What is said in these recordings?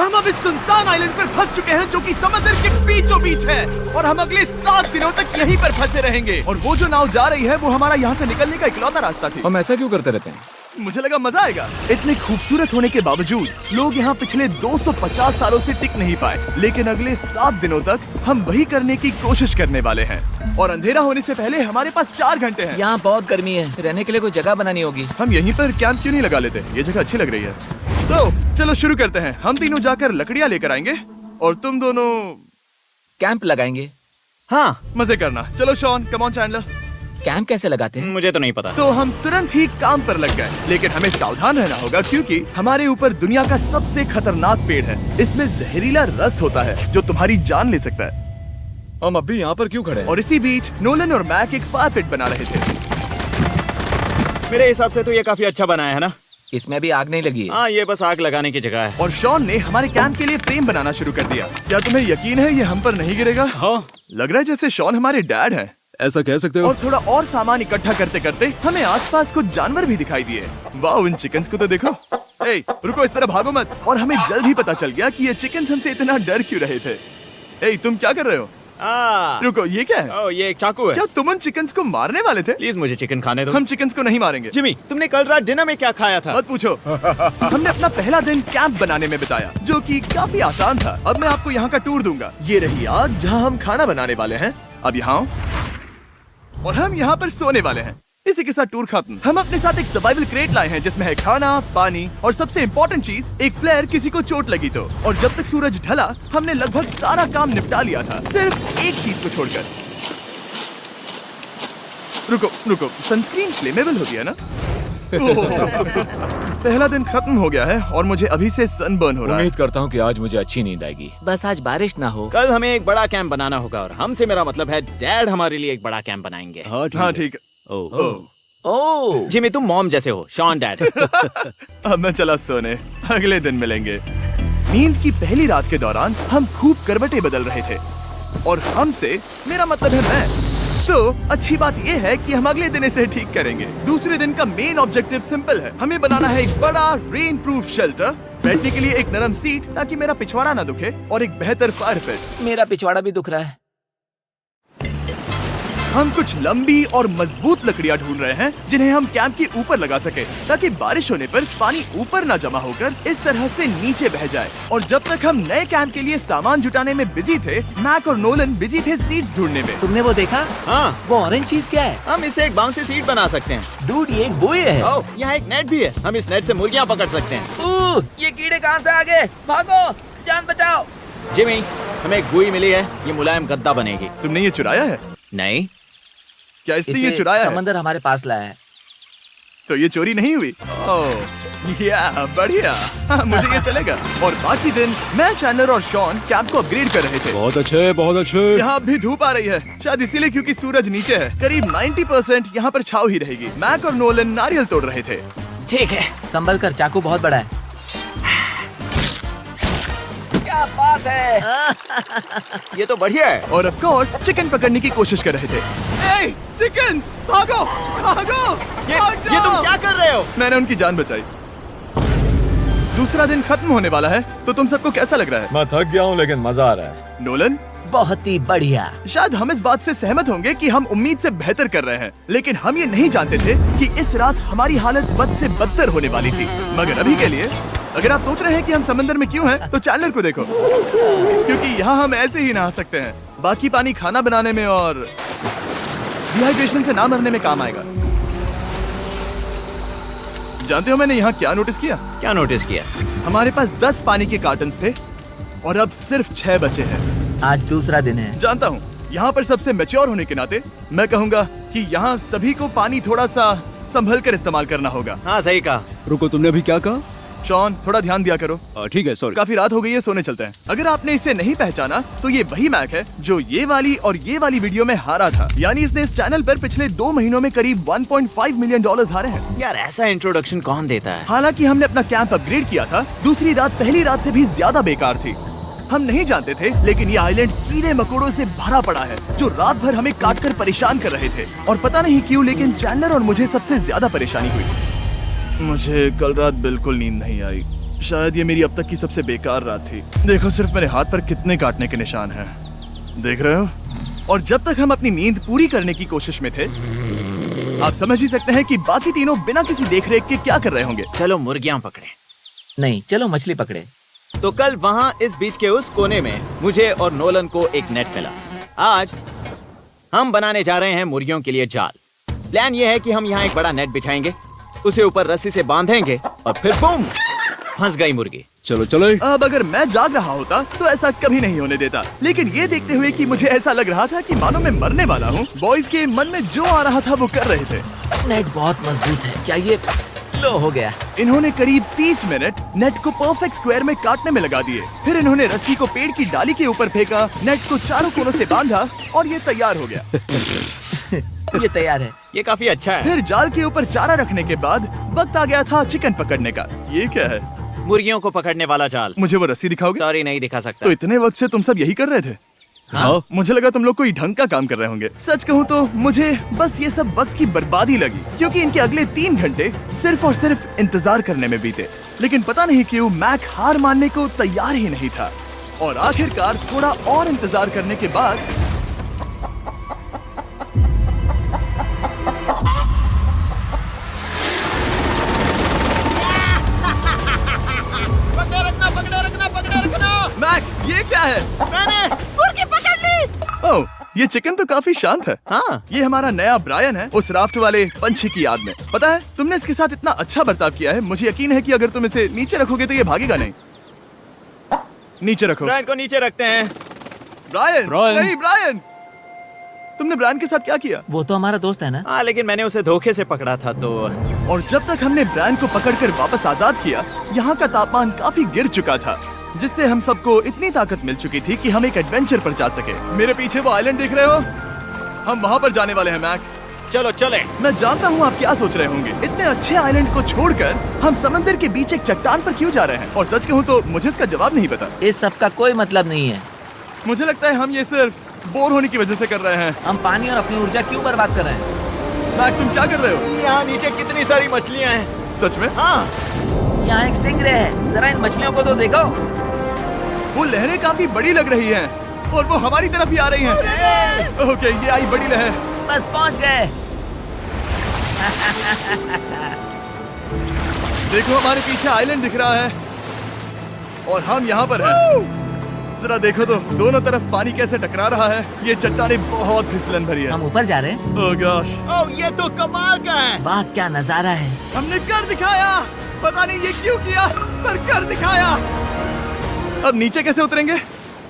हम अब इस सुनसान आइलैंड पर फंस चुके हैं जो कि समुद्र के बीचों बीच है और हम अगले 7 दिनों तक यहीं पर फंसे रहेंगे। और वो जो नाव जा रही है वो हमारा यहाँ से निकलने का इकलौता रास्ता थी। हम ऐसा क्यों करते रहते हैं? मुझे लगा मजा आएगा। इतने खूबसूरत होने के बावजूद लोग यहाँ पिछले 250 सालों से टिक नहीं पाए, लेकिन अगले 7 दिनों तक हम वही करने की कोशिश करने वाले हैं। और अंधेरा होने से पहले हमारे पास 4 घंटे हैं। यहाँ बहुत गर्मी है, रहने के लिए कोई जगह बनानी होगी। हम यहीं पर कैंप क्यों नहीं लगा लेते? ये जगह अच्छी लग रही है। तो चलो शुरू करते हैं। हम तीनों जाकर लकड़ियाँ लेकर आएंगे और तुम दोनों कैंप लगाएंगे। हाँ, मजे करना। चलो Shawn, come on Chandler. Camp कैसे लगाते हैं? मुझे तो नहीं पता। तो हम तुरंत ही काम पर लग गए, लेकिन हमें सावधान रहना होगा क्योंकि हमारे ऊपर दुनिया का सबसे खतरनाक पेड़ है। इसमें जहरीला रस होता है जो तुम्हारी जान ले सकता है। हम अभी यहाँ पर क्यों खड़े हैं? और इसी बीच नोलन और मैक एक फायर पिट बना रहे थे। मेरे हिसाब से तो ये काफी अच्छा बनाया है ना? इसमें भी आग नहीं लगी है। हाँ, ये बस आग लगाने की जगह है। और शॉन ने हमारे कैंप के लिए फ्रेम बनाना शुरू कर दिया। क्या तुम्हें यकीन है ये हम पर नहीं गिरेगा? हाँ। लग रहा है जैसे शॉन हमारे डैड हैं। ऐसा कह सकते हो? और थोड़ा और सामान इकट्ठा करते करते हमें आसपास कुछ जानवर भी दिखाई दिए। वाह, इन चिकन्स को तो देखो। ए, रुको, इस तरह भागो मत। और हमें जल्द ही पता चल गया कि ये चिकन्स हमसे इतना डर क्यों रहे थे। ए, तुम क्या कर रहे हो? रुको, ये क्या है? ये एक चाकू है। क्या तुम उन चिकन्स को मारने वाले थे? प्लीज मुझे चिकन खाने दो। हम चिकन्स को नहीं मारेंगे। जिमी, तुमने कल रात डिनर में क्या खाया था? मत पूछो। हमने अपना पहला दिन कैंप बनाने में बिताया, जो कि काफी आसान था। अब मैं आपको यहाँ का टूर दूंगा। ये रही आग जहाँ हम खाना बनाने वाले हैं। अब यहाँ आओ। और हम यहाँ पर सोने वाले हैं। इसी के साथ टूर खत्म। हम अपने साथ एक सर्वाइवल क्रेट लाए हैं जिसमें है खाना, पानी और सबसे इम्पोर्टेंट चीज एक फ्लेयर किसी को चोट लगी तो। और जब तक सूरज ढला हमने लगभग सारा काम निपटा लिया था, सिर्फ एक चीज को छोड़कर। रुको, सनस्क्रीन फ्लेमेबल होती है ना? पहला दिन खत्म हो गया है और मुझे अभी से सनबर्न हो रहा है। उम्मीद करता हूँ कि आज मुझे अच्छी नींद आएगी। बस आज बारिश ना हो। कल हमें एक बड़ा कैंप बनाना होगा और हमसे मेरा मतलब है डैड हमारे लिए एक बड़ा कैंप बनाएंगे। हाँ ठीक है। ओह, जिमी, तुम मॉम जैसे हो। Shawn dad. अब मैं चला सोने, अगले दिन मिलेंगे। नींद की पहली रात के दौरान हम खूब करवटें बदल रहे थे और हमसे मेरा मतलब है मैं। तो अच्छी बात यह है कि हम अगले दिन इसे ठीक करेंगे। दूसरे दिन का मेन ऑब्जेक्टिव सिंपल है। हमें बनाना है एक बड़ा रेन प्रूफ शेल्टर, बैठने के लिए एक नरम सीट ताकि मेरा पिछवाड़ा ना दुखे और एक बेहतर फायर पिट। मेरा पिछवाड़ा भी दुख रहा है। हम कुछ लंबी और मजबूत लकड़ियां ढूंढ रहे हैं जिन्हें हम कैंप के ऊपर लगा सके ताकि बारिश होने पर पानी ऊपर न जमा होकर इस तरह से नीचे बह जाए। और जब तक हम नए कैंप के लिए सामान जुटाने में बिजी थे, मैक और नोलन बिजी थे सीड्स ढूंढने में। तुमने वो देखा? हाँ, वो ऑरेंज चीज क्या है? हम इसे एक बाउंसी सीट बना सकते हैं। डूड, ये एक बुए है। ओह, यहाँ एक नेट भी है। हम इस नेट से मुर्गियाँ पकड़ सकते हैं। ये कीड़े कहाँ से आ गए? भागो, जान बचाओ। जिमी, हमें एक बुई मिली है। ये मुलायम गद्दा बनेगी। तुमने ये चुराया है? नहीं। क्या इसलिए ये चुराया है? समंदर हमारे पास लाया है। तो ये चोरी नहीं हुई? ओह, या बढ़िया। हाँ, मुझे ये चलेगा। और बाकी दिन मैं, चैंडलर और शॉन कैंप को अपग्रेड कर रहे थे। बहुत अच्छे, बहुत अच्छे। यहाँ भी धूप आ रही है, शायद इसीलिए क्योंकि सूरज नीचे है। करीब 90% यहाँ पर छाव ही रहेगी। मैक और नोलन नारियल तोड़ रहे थे। ठीक है, संभल कर, चाकू बहुत बड़ा है। क्या बात है। ये तो बढ़िया है। और ऑफ कोर्स चिकन पकड़ने की कोशिश कर रहे थे। ए, चिकन्स, भागो, भागो, ये तुम क्या कर रहे हो? मैंने उनकी जान बचाई। दूसरा दिन खत्म होने वाला है, तो तुम सबको कैसा लग रहा है? मैं थक गया हूँ लेकिन मजा आ रहा है। नोलन, बहुत ही बढ़िया। शायद हम इस बात से सहमत होंगे कि हम उम्मीद से बेहतर कर रहे हैं, लेकिन हम ये नहीं जानते थे कि इस रात हमारी हालत बद से बदतर होने वाली थी। मगर अभी के लिए अगर आप सोच रहे हैं कि हम समंदर में क्यों हैं, तो चैंडलर को देखो, क्योंकि यहाँ हम ऐसे ही नहा सकते हैं। बाकी पानी खाना बनाने में और डिहाइड्रेशन से ना मरने में काम आएगा। जानते हो मैंने यहाँ क्या नोटिस किया? क्या नोटिस किया? हमारे पास 10 पानी के कार्टन्स थे और अब सिर्फ 6 बचे हैं। आज दूसरा दिन है। जानता हूँ, यहाँ पर सबसे मैच्योर होने के नाते मैं कहूँगा कि यहाँ सभी को पानी थोड़ा सा संभल कर इस्तेमाल करना होगा। हाँ, सही कहा। रुको, तुमने अभी क्या कहा? शॉन, थोड़ा ध्यान दिया करो। ठीक है, सॉरी। काफी रात हो गई है, सोने चलते हैं। अगर आपने इसे नहीं पहचाना तो ये वही मैक है जो ये वाली और ये वाली वीडियो में हारा था। यानी इसने इस चैनल पर पिछले 2 महीनों में करीब $1.5 मिलियन हारे हैं। यार, ऐसा इंट्रोडक्शन कौन देता है? हालांकि हमने अपना कैंप अपग्रेड किया था, दूसरी रात पहली रात से भी ज्यादा बेकार थी। हम नहीं जानते थे, लेकिन ये आइलैंड कीड़े मकोड़ों से भरा पड़ा है जो रात भर हमें काट कर परेशान कर रहे थे। और पता नहीं क्यों, लेकिन चैंडलर और मुझे सबसे ज्यादा परेशानी हुई। मुझे कल रात बिल्कुल नींद नहीं आई। शायद ये मेरी अब तक की सबसे बेकार रात थी। देखो सिर्फ मेरे हाथ पर कितने काटने के निशान हैं। देख रहे हो? और जब तक हम अपनी नींद पूरी करने की कोशिश में थे, आप समझ ही सकते हैं कि बाकी तीनों बिना किसी देखरेख के क्या कर रहे होंगे। चलो मुर्गियां पकड़े। नहीं, चलो मछली पकड़े। तो कल वहाँ इस बीच के उस कोने में मुझे और नोलन को एक नेट मिला। आज हम बनाने जा रहे हैं मुर्गियों के लिए जाल। प्लान ये है कि हम यहाँ एक बड़ा नेट बिछाएंगे, उसे ऊपर रस्सी से बांधेंगे और फिर बूम, फंस गई मुर्गी। चलो चलो। अब अगर मैं जाग रहा होता तो ऐसा कभी नहीं होने देता, लेकिन ये देखते हुए कि मुझे ऐसा लग रहा था कि मानो मैं मरने वाला हूँ, बॉयज के मन में जो आ रहा था वो कर रहे थे। नेट बहुत मजबूत है। क्या ये लो हो गया? इन्होंने करीब 30 मिनट नेट को परफेक्ट स्क्वायर में काटने में लगा दिए। फिर इन्होंने रस्सी को पेड़ की डाली के ऊपर फेंका, नेट को चारों कोनों से बांधा और ये तैयार हो गया। ये तैयार है। ये काफी अच्छा है। फिर जाल के ऊपर चारा रखने के बाद वक्त आ गया था चिकन पकड़ने का। ये क्या है? मुर्गियों को पकड़ने वाला जाल। मुझे वो रस्सी दिखाओगे? सॉरी, नहीं दिखा सकता। तो इतने वक्त से तुम सब यही कर रहे थे? हाँ। मुझे लगा तुम लोग कोई ढंग का काम कर रहे होंगे। सच कहूँ तो मुझे बस ये सब वक्त की बर्बादी लगी, क्योंकि इनके अगले 3 घंटे सिर्फ और सिर्फ इंतजार करने में बीते। लेकिन पता नहीं क्यों मैक हार मानने को तैयार ही नहीं था, और आखिरकार थोड़ा और इंतजार करने के बाद मैक, ये क्या है? मैंने मुर्गी पकड़ ली। ओह, ये चिकन तो काफी शांत है। हाँ। ये हमारा नया ब्रायन है, उस राफ्ट वाले पंछी की याद में। पता है, तुमने इसके साथ इतना अच्छा बर्ताव किया है, मुझे यकीन है कि अगर तुम इसे नीचे रखोगे तो ये भागेगा नहीं। नीचे रखो। ब्रायन को नीचे रखते हैं। Brian, Brian. नहीं ब्रायन। तुमने ब्रायन के साथ क्या किया? वो तो हमारा दोस्त है ना। हाँ, लेकिन मैंने उसे धोखे से पकड़ा था तो। और जब तक हमने ब्रायन को पकड़कर वापस आजाद किया, यहाँ का तापमान काफी गिर चुका था, जिससे हम सबको इतनी ताकत मिल चुकी थी कि हम एक एडवेंचर पर जा सके। मेरे पीछे वो आइलैंड देख रहे हो? हम वहाँ पर जाने वाले हैं मैक। चलो चले। मैं जानता हूँ आप क्या सोच रहे होंगे, इतने अच्छे आइलैंड को छोड़कर हम समंदर के बीच एक चट्टान पर क्यों जा रहे हैं? और सच कहूँ तो मुझे इसका जवाब नहीं पता। इस सब का कोई मतलब नहीं है। मुझे लगता है हम ये सिर्फ बोर होने की वजह से कर रहे हैं। हम पानी और अपनी ऊर्जा क्यों बर्बाद कर रहे हैं? मैक, तुम क्या कर रहे हो? यहाँ नीचे कितनी सारी मछलियाँ हैं। सच में? हाँ। यहाँ एक स्टिंगरे है, जरा इन मछलियों को तो देखो। वो लहरें काफी बड़ी लग रही हैं और वो हमारी तरफ ही आ रही हैं। ओके, ये आई बड़ी लहर। बस पहुँच गए। देखो, हमारे पीछे आइलैंड दिख रहा है और हम यहाँ पर हैं। जरा देखो तो दोनों तरफ पानी कैसे टकरा रहा है। ये चट्टानें बहुत फिसलन भरी है। हम ऊपर जा रहे हैं। ओह गॉश, ओह, ये तो कमाल का है। वाह, क्या नजारा है। हमने कर दिखाया। पता नहीं ये क्यों किया, पर कर दिखाया। अब नीचे कैसे उतरेंगे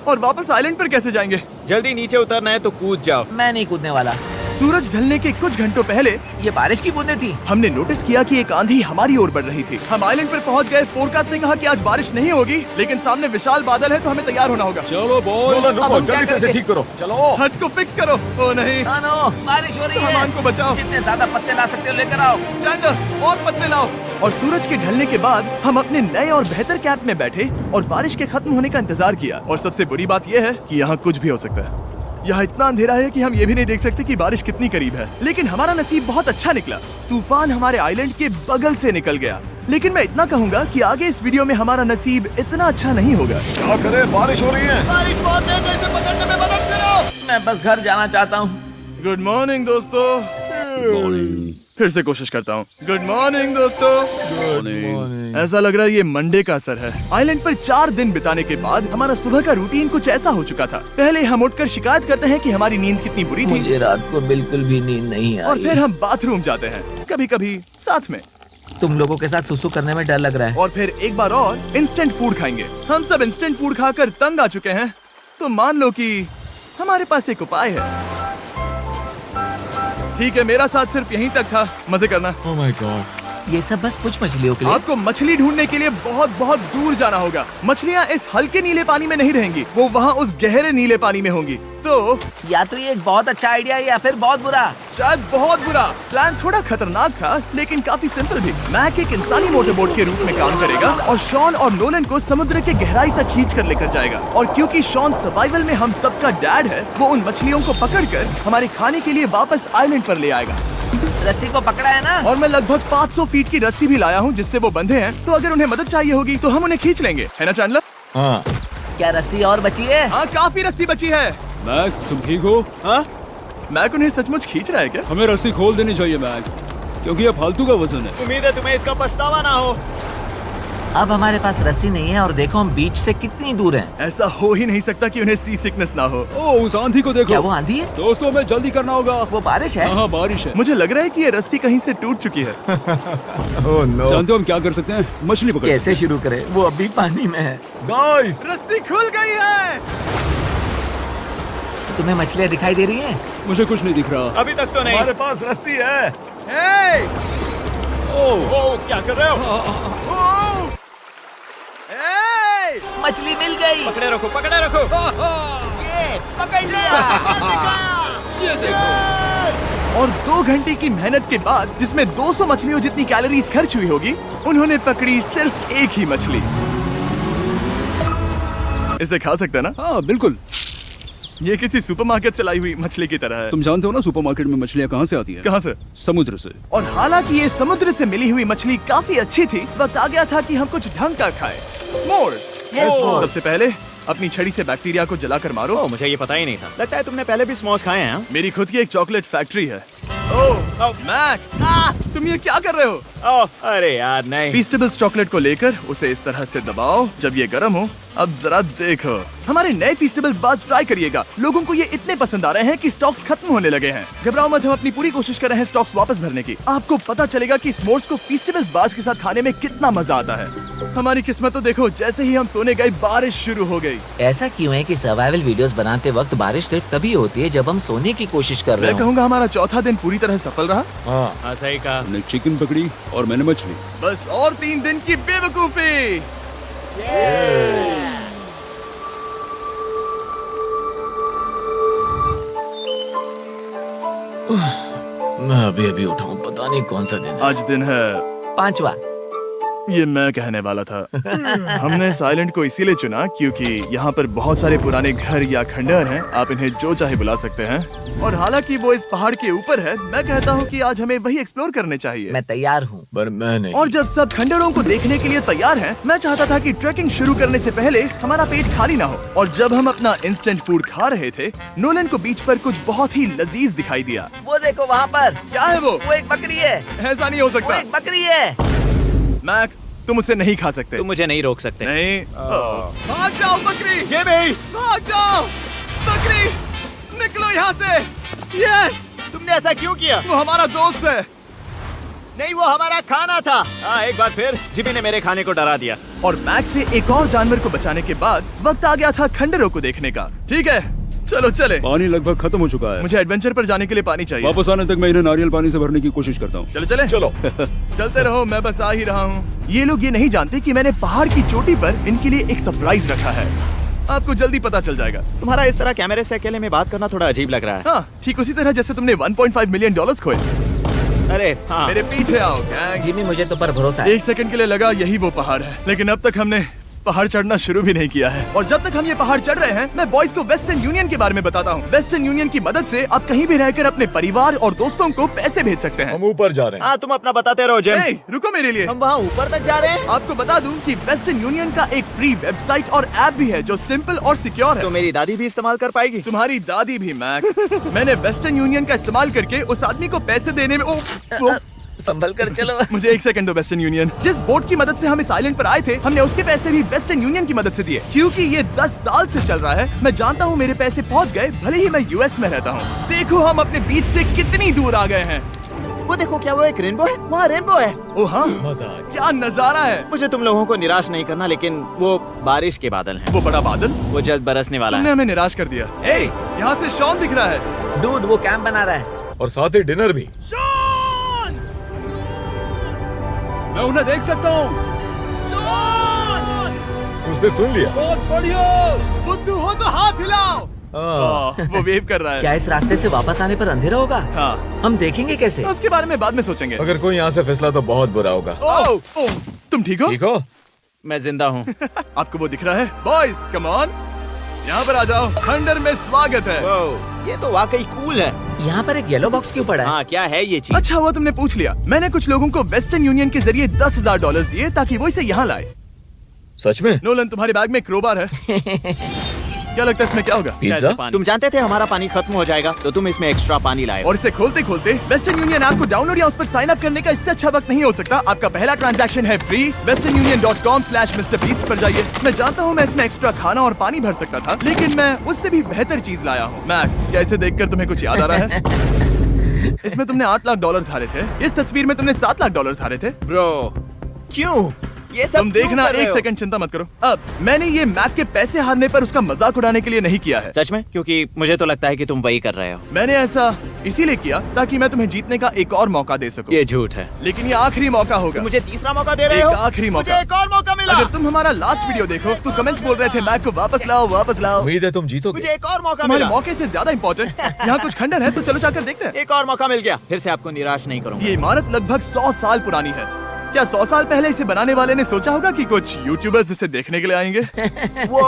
और वापस आइलैंड पर कैसे जाएंगे? जल्दी नीचे उतरना है तो कूद जाओ। मैं नहीं कूदने वाला। सूरज ढलने के कुछ घंटों पहले ये बारिश की बूंदें थी। हमने नोटिस किया कि एक आंधी हमारी ओर बढ़ रही थी। हम आइलैंड पर पहुंच गए। फोरकास्ट ने कहा कि आज बारिश नहीं होगी, लेकिन सामने विशाल बादल है तो हमें तैयार होना होगा। चलो बॉय। अब हम क्या करेंगे? ठीक करो। चलो। हट को फिक्स करो। ओ नहीं, नो, बारिश हो रही है। सामान को बचाओ। जितने ज्यादा पत्ते ला सकते हो लेकर आओ। चैंडलर, और पत्ते लाओ। और सूरज के ढलने के बाद हम अपने नए और बेहतर कैंप में बैठे और बारिश के खत्म होने का इंतजार किया। और सबसे बुरी बात यह है कि यहाँ कुछ भी हो सकता है। यहाँ इतना अंधेरा है कि हम ये भी नहीं देख सकते कि बारिश कितनी करीब है। लेकिन हमारा नसीब बहुत अच्छा निकला। तूफान हमारे आइलैंड के बगल से निकल गया। लेकिन मैं इतना कहूँगा कि आगे इस वीडियो में हमारा नसीब इतना अच्छा नहीं होगा। क्या करें, बारिश हो रही है। बारिश बहुत तेज है, इसे पकड़ने में मदद करो। मैं बस घर जाना चाहता हूँ। गुड मॉर्निंग दोस्तों। फिर से कोशिश करता हूँ। गुड मॉर्निंग दोस्तों। ऐसा लग रहा है ये मंडे का असर है। आइलैंड पर 4 दिन बिताने के बाद हमारा सुबह का रूटीन कुछ ऐसा हो चुका था। पहले हम उठकर शिकायत करते हैं कि हमारी नींद कितनी बुरी थी, मुझे रात को बिल्कुल भी नींद नहीं आई। और फिर हम बाथरूम जाते हैं, कभी कभी साथ में। तुम लोगों के साथ सुसु करने में डर लग रहा है। और फिर एक बार और इंस्टेंट फूड खाएंगे। हम सब इंस्टेंट फूड खाकर तंग आ चुके हैं, तो मान लो कि हमारे पास एक उपाय है। ठीक है, मेरा साथ सिर्फ यहीं तक था। मजे करना। Oh my God. ये सब बस कुछ मछलियों के लिए। आपको मछली ढूंढने के लिए बहुत बहुत दूर जाना होगा। मछलियाँ इस हल्के नीले पानी में नहीं रहेंगी, वो वहाँ उस गहरे नीले पानी में होंगी। तो या तो ये एक बहुत अच्छा आइडिया है या फिर बहुत बुरा। शायद बहुत बुरा। प्लान थोड़ा खतरनाक था, लेकिन काफी सिंपल भी। मैक एक इंसानी मोटरबोट के रूप में काम करेगा और शॉन और नोलन को समुद्र के गहराई तक खींच कर लेकर जाएगा। और क्योंकि शॉन सर्वाइवल में हम सबका डैड है, वो उन मछलियों को पकड़कर हमारे खाने के लिए वापस आइलैंड पर ले आएगा। रस्सी को पकड़ा है ना? और मैं लगभग 500 फीट की रस्सी भी लाया हूँ जिससे वो बंधे हैं, तो अगर उन्हें मदद चाहिए होगी तो हम उन्हें खींच लेंगे, है ना चैंडलर? हाँ। क्या रस्सी और बची है? हाँ, काफी रस्सी बची है। मैक, तुम ठीक हो? हाँ? मैक उन्हें सचमुच खींच रहा है क्या? हमें रस्सी खोल देनी चाहिए मैक, क्योंकि ये फालतू का वजन है। उम्मीद है तुम्हें इसका पछतावा ना हो। अब हमारे पास रस्सी नहीं है और देखो हम बीच से कितनी दूर हैं। ऐसा हो ही नहीं सकता कि उन्हें सी सिकनेस ना हो। ओ, उस आंधी को देखो। क्या वो आंधी है? दोस्तों, हमें जल्दी करना होगा। वो बारिश है? हाँ, बारिश है। मुझे लग रहा है कि ये रस्सी कहीं से टूट चुकी है। जानते हो हम क्या कर सकते हैं? मछली पकड़ कैसे शुरू करें? वो अभी पानी में है। गाइस, रस्सी खुल गई है। तुम्हें मछलियाँ दिखाई दे रही हैं? मुझे कुछ नहीं दिख रहा। अभी तक तो नहीं। हमारे पास रस्सी है। हे! ओ, क्या कर रहे हो? ओह! हे! मछली मिल गई। पकड़े रखो, पकड़े रखो। ये पकड़ लिया। ये देखो। और 2 घंटे की मेहनत के बाद, जिसमें 200 मछलियों जितनी कैलोरीज खर्च हुई होगी, उन्होंने पकड़ी सिर्फ एक ही मछली। इसे खा सकते हैं ना? हाँ, बिल्कुल। ये किसी सुपरमार्केट से लाई हुई मछली की तरह है। तुम जानते हो ना सुपरमार्केट में मछलियाँ कहाँ से आती है? कहाँ से? समुद्र से। और हालांकि ये समुद्र से मिली हुई मछली काफी अच्छी थी, वक्त आ गया था कि हम कुछ ढंग का खाएं। S'mores। सबसे पहले अपनी छड़ी से बैक्टीरिया को जलाकर मारो। ओ, मुझे ये पता ही नहीं था। लगता है तुमने पहले भी स्मोस खाए हैं। मेरी खुद की एक चॉकलेट फैक्ट्री है। ओह मैक, तुम ये क्या कर रहे हो? ओह, अरे यार नहीं। फीस्टेबल्स चॉकलेट को लेकर उसे इस तरह से दबाओ जब ये गर्म हो। अब जरा देखो, हमारे नए फीस्टेबल्स बार्स ट्राई करिएगा। लोगों को ये इतने पसंद आ रहे हैं कि स्टॉक्स खत्म होने लगे हैं। घबराओ मत, हम अपनी पूरी कोशिश कर रहे हैं स्टॉक्स वापस भरने की। आपको पता चलेगा कि स्मोर्स को फीस्टेबल्स बार्स के साथ खाने में कितना मजा आता है। हमारी किस्मत तो देखो, जैसे ही हम सोने गए बारिश शुरू हो गई। ऐसा क्यों है कि सर्वाइवल वीडियोस बनाते वक्त बारिश सिर्फ तभी होती है जब हम सोने की कोशिश कर रहे मैं हो? कहूँगा हमारा चौथा दिन पूरी तरह सफल रहा। हाँ, सही कहा। हमने चिकन पकड़ी और मैंने मछली। बस और 3 दिन की बेवकूफी। मैं अभी अभी उठा हूँ, पता नहीं कौन सा दिन है। आज दिन है 5वां। ये मैं कहने वाला था। हमने इस आइलैंड को इसीलिए चुना क्योंकि यहाँ पर बहुत सारे पुराने घर या खंडहर हैं। आप इन्हें जो चाहे बुला सकते हैं। और हालांकि वो इस पहाड़ के ऊपर है, मैं कहता हूँ कि आज हमें वही एक्सप्लोर करने चाहिए। मैं तैयार हूँ। पर मैं नहीं। और जब सब खंडहरों को देखने के लिए तैयार हैं, मैं चाहता था कि ट्रैकिंग शुरू करने से पहले हमारा पेट खाली ना हो। और जब हम अपना इंस्टेंट फूड खा रहे थे, नोलन को बीच पर कुछ बहुत ही लजीज दिखाई दिया। वो देखो वहाँ पर। क्या है वो? वो एक बकरी है। ऐसा नहीं हो वो सकता। एक बकरी है। मैक, तुम उसे नहीं खा सकते। तुम मुझे नहीं रोक सकते। नहीं। भाग जाओ बकरी। ये भी भाग जाओ बकरी, निकलो यहाँ से। यस, तुमने ऐसा क्यों किया? वो हमारा दोस्त है। नहीं, वो हमारा खाना था। हाँ, एक बार फिर जिमी ने मेरे खाने को डरा दिया। और मैक से एक और जानवर को बचाने के बाद वक्त आ गया था खंडहरों को देखने का। ठीक है, चलो चले। पानी लगभग खत्म हो चुका है। मुझे एडवेंचर पर जाने के लिए पानी चाहिए। वापस आने तक मैं इन्हें नारियल पानी से भरने की कोशिश करता हूँ। चलो चले। चलो चलते रहो, मैं बस आ ही रहा हूँ। ये लोग ये नहीं जानते कि मैंने पहाड़ की चोटी पर इनके लिए एक सरप्राइज रखा है। आपको जल्दी पता चल जाएगा। तुम्हारा इस तरह कैमरे से अकेले में बात करना थोड़ा अजीब लग रहा है। हाँ, ठीक उसी तरह जैसे तुमने $1.5 मिलियन खोए। अरे हाँ। मेरे पीछे आओ गैंग। जिमी, मुझे तो पर भरोसा है। 1 सेकंड के लिए लगा यही वो पहाड़ है, लेकिन अब तक हमने पहाड़ चढ़ना शुरू भी नहीं किया है। और जब तक हम ये पहाड़ चढ़ रहे हैं, मैं बॉयज को वेस्टर्न यूनियन के बारे में बताता हूँ। वेस्टर्न यूनियन की मदद से आप कहीं भी रहकर अपने परिवार और दोस्तों को पैसे भेज सकते हैं। हम ऊपर जा रहे हैं। हाँ, तुम अपना बताते रहो जिम। Hey, रुको मेरे लिए। हम वहाँ ऊपर तक जा रहे हैं। आपको बता दूं कि वेस्टर्न यूनियन का एक फ्री वेबसाइट और ऐप भी है जो सिंपल और सिक्योर है। तो मेरी दादी भी इस्तेमाल कर पाएगी? तुम्हारी दादी भी मैक। मैंने वेस्टर्न यूनियन का इस्तेमाल करके उस आदमी को पैसे देने में संभल कर चलो। मुझे 1 सेकंड दो। वेस्टर्न यूनियन, जिस बोट की मदद से हम इस आइलैंड पर आए थे, हमने उसके पैसे भी वेस्टर्न यूनियन की मदद से दिए। क्योंकि ये 10 साल से चल रहा है, मैं जानता हूँ मेरे पैसे पहुँच गए, भले ही मैं यूएस में रहता हूँ। देखो हम अपने बीच से कितनी दूर आ गए हैं। वो देखो, क्या वो एक रेनबो है? वहाँ रेनबो है। ओ हाँ, क्या नजारा है। मुझे तुम लोगों को निराश नहीं करना, लेकिन वो बारिश के बादल हैं। वो बड़ा बादल, वो जल्द बरसने वाला तुमने है। हमें निराश कर दिया। ए, यहाँ से शॉन दिख रहा है। डूड, वो कैंप बना रहा है। और साथ ही डिनर भी। शॉन! मैं उन्हें देख सकता हूँ। शॉन! उसने सुन लिया। बहुत बढ़िया। बुद्धू हो तो हाथ हिलाओ। वो वेव कर रहा है। क्या इस रास्ते से वापस आने पर अंधेरा होगा? हाँ, हम देखेंगे कैसे? उसके बारे में बाद में सोचेंगे। अगर कोई यहाँ से फिसला तो बहुत बुरा होगा। ओह, तुम ठीक हो? ठीक हो? मैं जिंदा हूँ। आपको वो दिख रहा है? बॉयज, कम ऑन, यहाँ पर आ जाओ। खंडर में स्वागत है। ये तो वाकई कूल है। यहाँ पर एक येलो बॉक्स क्यों पड़ा है? हाँ, क्या है ये चीज? अच्छा हुआ तुमने पूछ लिया। मैंने कुछ लोगों को वेस्टर्न यूनियन के जरिए $10,000 दिए ताकि वो इसे यहाँ लाए। सच में? नोलन, तुम्हारे बैग में क्रोबार है। क्या लगता है इसमें क्या होगा? पिज्जा? तुम जानते थे हमारा पानी खत्म हो जाएगा, तो तुम इसमें एक्स्ट्रा पानी लाए। और इसे खोलते खोलते वेस्टर्न यूनियन ऐप को डाउनलोड या उस पर साइन अप करने का इससे अच्छा वक्त नहीं हो सकता। आपका पहला ट्रांजैक्शन है फ्री। westernunion.com/MrBeast पर जाइए। मैं जानता हूँ मैं इसमें एक्स्ट्रा खाना और पानी भर सकता था, लेकिन मैं उससे भी बेहतर चीज लाया हूँ। मैक, क्या इसे देखकर तुम्हें कुछ याद आ रहा है? इसमें तुमने $8 लाख हारे थे। इस तस्वीर में तुमने $7 लाख हारे थे। ब्रो, क्यों ये सब तुम क्यों देखना, कर रहे एक हो? सेकंड चिंता मत करो। अब मैंने ये मैक के पैसे हारने पर उसका मजाक उड़ाने के लिए नहीं किया है। सच में? क्योंकि मुझे तो लगता है कि तुम वही कर रहे हो। मैंने ऐसा इसीलिए किया ताकि मैं तुम्हें जीतने का एक और मौका दे सकूं। ये झूठ है। लेकिन ये आखिरी मौका होगा। मुझे तीसरा मौका दे रहे एक हो? आखिरी मौका। मुझे एक और मौका मिला। अगर तुम हमारा लास्ट वीडियो देखो तो कमेंट्स बोल रहे थे मैक को वापस लाओ, वापस लाओ। उम्मीद है तुम जीतोगे। मुझे एक और मौका तुम्हारे मिला। मौके से ज्यादा इम्पोर्टेंट यहाँ कुछ खंडर है, तो चलो जाकर देखते हैं। एक और मौका मिल गया। फिर से आपको निराश नहीं करूंगा। ये इमारत लगभग 100 साल पुरानी है। क्या 100 साल पहले इसे बनाने वाले ने सोचा होगा कि कुछ यूट्यूबर्स इसे देखने के लिए आएंगे? वो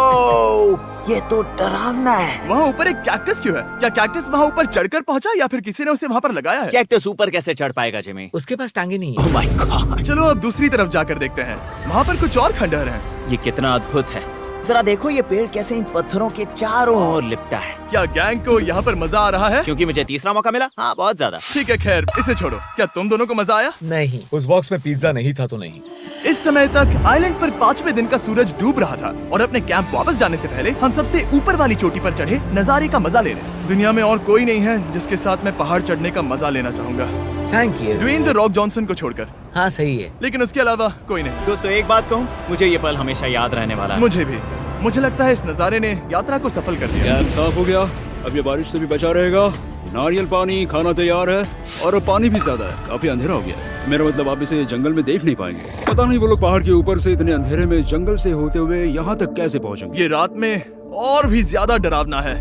ये तो डरावना है। वहाँ ऊपर एक कैक्टस क्यों है? क्या कैक्टस वहाँ ऊपर चढ़कर पहुँचा या फिर किसी ने उसे वहाँ पर लगाया है? कैक्टस ऊपर कैसे चढ़ पाएगा जिमी? उसके पास टांगे नहीं है। ओह माय गॉड, चलो अब दूसरी तरफ जाकर देखते हैं। वहाँ पर कुछ और खंडहर हैं। ये कितना अद्भुत है। जरा देखो ये पेड़ कैसे इन पत्थरों के चारों ओर लिपटा है। क्या गैंग को यहाँ पर मजा आ रहा है? क्योंकि मुझे तीसरा मौका मिला। हाँ, बहुत ज्यादा। ठीक है, खैर इसे छोड़ो। क्या तुम दोनों को मजा आया? नहीं। उस बॉक्स में पिज्जा नहीं था तो नहीं। इस समय तक आइलैंड पर 5वें दिन का सूरज डूब रहा था और अपने कैंप वापस जाने से पहले हम सबसे ऊपर वाली चोटी पर चढ़े नजारे का मजा ले रहे। दुनिया में और कोई नहीं है जिसके साथ मैं पहाड़ चढ़ने का मजा लेना चाहूंगा, thank you. Dwayne the Rock Johnson को छोड़कर। हाँ सही है। लेकिन उसके अलावा कोई नहीं। दोस्तों, एक बात कहूँ, मुझे ये पल हमेशा याद रहने वाला है। मुझे भी। मुझे लगता है इस नजारे ने यात्रा को सफल कर दिया। कैंप साफ हो गया, अब ये बारिश से भी बचा रहेगा। नारियल पानी, खाना तैयार है और अब पानी भी ज्यादा है। काफी अंधेरा हो गया है। मेरा मतलब आप इसे जंगल में देख नहीं पाएंगे। पता नहीं वो लोग पहाड़ के ऊपर से इतने अंधेरे में जंगल से होते हुए यहाँ तक कैसे पहुँचेंगे। ये रात में और भी ज्यादा डरावना है।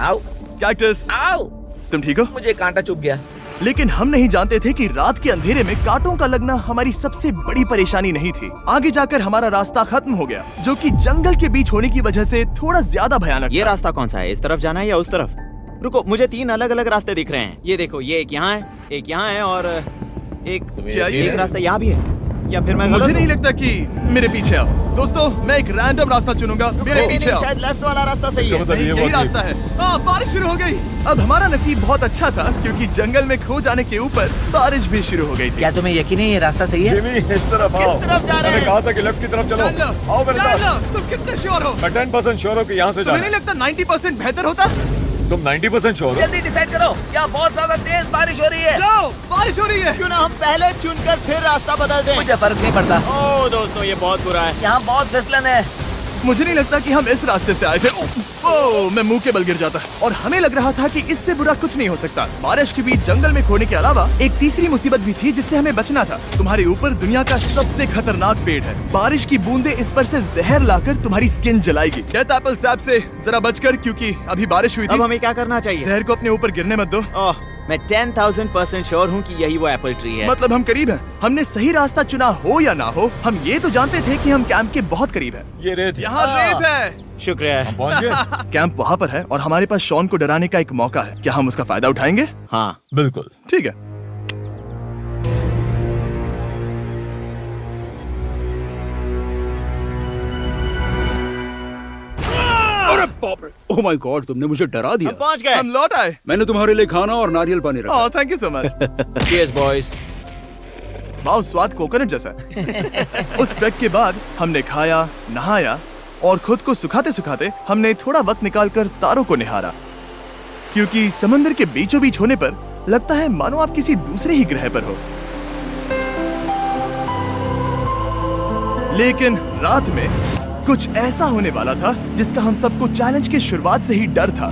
आओ कैक्टस, आओ। तुम ठीक हो? मुझे कांटा चुभ गया। लेकिन हम नहीं जानते थे कि रात के अंधेरे में कांटों का लगना हमारी सबसे बड़ी परेशानी नहीं थी। आगे जाकर हमारा रास्ता खत्म हो गया, जो कि जंगल के बीच होने की वजह से थोड़ा ज्यादा भयानक ये था। रास्ता कौन सा है? इस तरफ जाना है या उस तरफ? रुको, मुझे 3 अलग अलग रास्ते दिख रहे हैं। ये देखो, ये एक यहाँ है, एक यहाँ है और क्या ये- एक रास्ता यहाँ भी है। या फिर मैं मुझे गलत नहीं हूँ? लगता कि मेरे पीछे आओ। दोस्तों, मैं एक रैंडम रास्ता चुनूंगा। मेरे नहीं, पीछे नहीं, आओ। शायद लेफ्ट वाला रास्ता सही है। नहीं, यही रास्ता है। बारिश शुरू हो गई। अब हमारा नसीब बहुत अच्छा था क्योंकि जंगल में खो जाने के ऊपर बारिश भी शुरू हो गई थी। क्या तुम्हें यकीन है ये रास्ता सही है? जिमी, इस तरफ आओ। किस तरफ जा रहे मैंने हैं? कहा था कि लेफ्ट की तरफ चलो। जान लो, आओ मेरे जान साथ। लो, तुम कितने श्योर हो? मैं 10% श्योर हूँ कि यहाँ से तुम्हें जाना। नहीं लगता 90% बेहतर होता? तुम 90% श्योर हो? जल्दी डिसाइड करो। यहाँ बहुत ज्यादा तेज बारिश हो रही है। जाओ, बारिश हो रही है। क्यों ना हम पहले चुनकर फिर रास्ता बदल दें? मुझे फर्क नहीं पड़ता। ओह दोस्तों, ये बहुत बुरा है। यहाँ बहुत फिसलन है। मुझे नहीं लगता कि हम इस रास्ते से आए थे। ओह, मैं मुंह के बल गिर जाता और हमें लग रहा था कि इससे बुरा कुछ नहीं हो सकता। बारिश के बीच जंगल में खोने के अलावा एक तीसरी मुसीबत भी थी जिससे हमें बचना था। तुम्हारे ऊपर दुनिया का सबसे खतरनाक पेड़ है। बारिश की बूंदें इस पर से जहर लाकर तुम्हारी स्किन जलाएगी। डेथ एप्पल सैप से जरा बचकर, क्योंकि अभी बारिश हुई अब थी। हमें क्या करना चाहिए? जहर को अपने ऊपर गिरने मत दो। ओह, मैं 10,000% श्योर हूँ कि यही वो एप्पल ट्री है। मतलब हम करीब हैं। हमने सही रास्ता चुना हो या ना हो, हम ये तो जानते थे कि हम कैंप के बहुत करीब हैं। ये रेत है। यहाँ रेत है। शुक्रिया। हम पहुँच गए। कैंप वहाँ पर है और हमारे पास शॉन को डराने का एक मौका है। क्या हम उसका फायदा उठाएंगे? हाँ, बिल्कुल। ठीक है। अरे बाप रे, ओह माय गॉड, तुमने मुझे डरा दिया। हम पहुँच गए। हम लौट आए। मैंने तुम्हारे लिए खाना और नारियल पानी रखा। Oh, thank you so much. Cheers, boys. वाह, स्वाद कोकोनट जैसा है। उस ट्रैक के बाद हमने खाया, नहाया और खुद को सुखाते सुखाते हमने थोड़ा वक्त निकालकर तारों को निहारा, क्योंकि समंदर के बीचों बीच होने पर लगता है मानो आप किसी दूसरे ही ग्रह पर हो। लेकिन रात में कुछ ऐसा होने वाला था जिसका हम सबको चैलेंज के शुरुआत से ही डर था।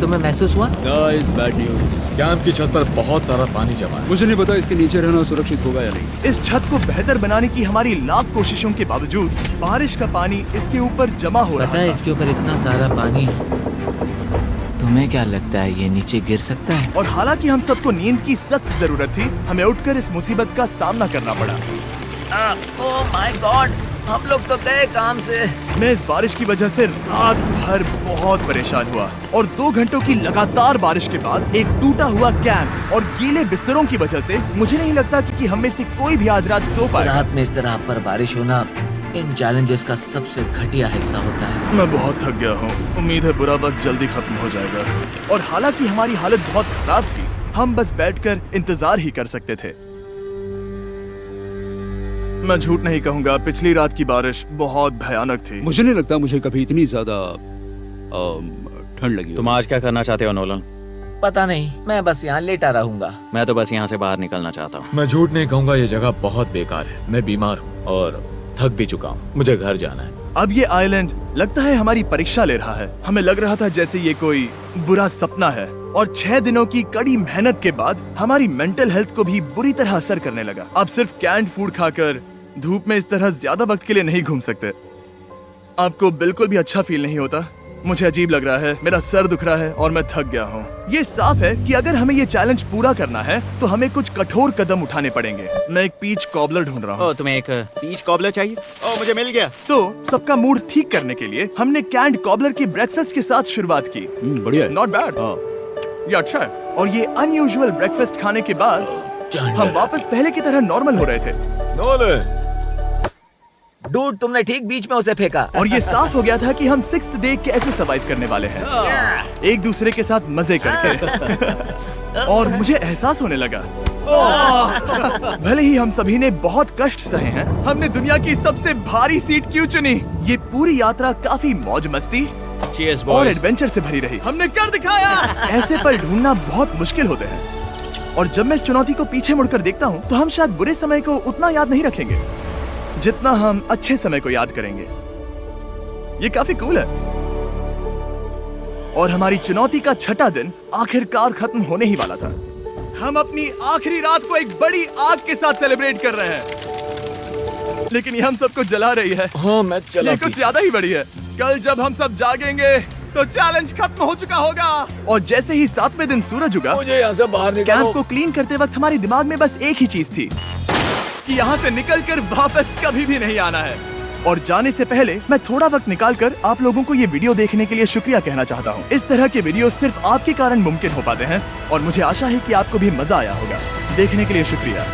तुम्हें महसूस हुआ? Guys, bad news. कैंप की छत पर बहुत सारा पानी जमा है। मुझे नहीं पता इसके नीचे रहना सुरक्षित होगा या नहीं। इस छत को बेहतर बनाने की हमारी लाख कोशिशों के बावजूद बारिश का पानी इसके ऊपर जमा हो रहा पता है था। इसके ऊपर इतना सारा पानी है। तुम्हें क्या लगता है ये नीचे गिर सकता है? और हालांकि हम सबको नींद की सख्त जरूरत थी, हमें उठकर इस मुसीबत का सामना करना पड़ा। ओह माय गॉड, हम लोग तो गए काम से। मैं इस बारिश की वजह से रात भर बहुत परेशान हुआ और 2 घंटों की लगातार बारिश के बाद एक टूटा हुआ कैंप और गीले बिस्तरों की वजह से मुझे नहीं लगता कि हम में से कोई भी आज रात सो पाएगा। रात में इस तरह पर बारिश होना इन चैलेंजेस का सबसे घटिया हिस्सा होता है। मैं बहुत थक गया हूँ। उम्मीद है बुरा वक्त जल्दी खत्म हो जाएगा। और हालांकि हमारी हालत बहुत खराब थी, हम बस बैठकर इंतजार ही कर सकते थे। मैं झूठ नहीं कहूँगा, पिछली रात की बारिश बहुत भयानक थी। मुझे नहीं लगता मुझे कभी इतनी ज्यादा ठंड लगी हो। तुम आज क्या करना चाहते हो नोलन? पता नहीं, मैं बस यहाँ लेटा रहूंगा। मैं तो बस यहाँ से बाहर निकलना चाहता हूँ। मैं झूठ नहीं कहूंगा, ये जगह बहुत बेकार है। मैं बीमार हूँ और थक भी चुका हूँ। मुझे घर जाना है। अब ये आइलैंड लगता है हमारी परीक्षा ले रहा है। हमें लग रहा था जैसे ये कोई बुरा सपना है और 6 दिनों की कड़ी मेहनत के बाद हमारी मेंटल हेल्थ को भी बुरी तरह असर करने लगा। अब सिर्फ कैंड फूड खाकर धूप में इस तरह ज्यादा वक्त के लिए नहीं घूम सकते। आपको बिल्कुल भी अच्छा फील नहीं होता? मुझे अजीब लग रहा है, मेरा सर दुख रहा है और मैं थक गया हूँ। ये साफ है कि अगर हमें ये चैलेंज पूरा करना है तो हमें कुछ कठोर कदम उठाने पड़ेंगे। मैं एक पीच कॉबलर ढूंढ रहा हूँ। तुम्हें एक पीच कॉबलर चाहिए? मुझे मिल गया। तो सबका मूड ठीक करने के लिए हमने कैंड कॉबलर के ब्रेकफास्ट के साथ शुरुआत की। बढ़िया है। नॉट बैड, ये अच्छा है। और ये अनयूजुअल ब्रेकफास्ट खाने के बाद हम वापस पहले की तरह नॉर्मल हो रहे थे। नोलन, डूड, तुमने ठीक बीच में उसे फेंका। और ये साफ हो गया था कि हम 6th डे कैसे सर्वाइव करने वाले हैं, एक दूसरे के साथ मजे करके। और मुझे एहसास होने लगा, भले ही हम सभी ने बहुत कष्ट सहे हैं, हमने दुनिया की सबसे भारी सीट क्यों चुनी? ये पूरी यात्रा काफी मौज मस्ती Cheers, और boys. एडवेंचर से भरी रही। हमने कर दिखाया। ऐसे पल ढूंढना बहुत मुश्किल होते हैं और जब मैं इस चुनौती को पीछे मुड़कर देखता हूँ तो हम शायद बुरे समय को उतना याद नहीं रखेंगे जितना हम अच्छे समय को याद करेंगे। ये काफी कूल है। और हमारी चुनौती का 6ठा दिन आखिरकार खत्म होने ही वाला था। हम अपनी आखिरी रात को एक बड़ी आग के साथ सेलिब्रेट कर रहे हैं, लेकिन ये हम सबको जला रही है। हाँ मैं चला। ये कुछ ज्यादा ही बड़ी है। कल जब हम सब जागेंगे तो चैलेंज खत्म हो चुका होगा। और जैसे ही 7वें दिन सूरज उगा, मुझे यहाँ से बाहर कैंप निकालो। को क्लीन करते वक्त हमारे दिमाग में बस एक ही चीज थी कि यहाँ से निकलकर वापस कभी भी नहीं आना है। और जाने से पहले मैं थोड़ा वक्त निकालकर आप लोगों को ये वीडियो देखने के लिए शुक्रिया कहना चाहता हूँ। इस तरह के वीडियो सिर्फ आपके कारण मुमकिन हो पाते हैं और मुझे आशा है कि आपको भी मजा आया होगा। देखने के लिए शुक्रिया।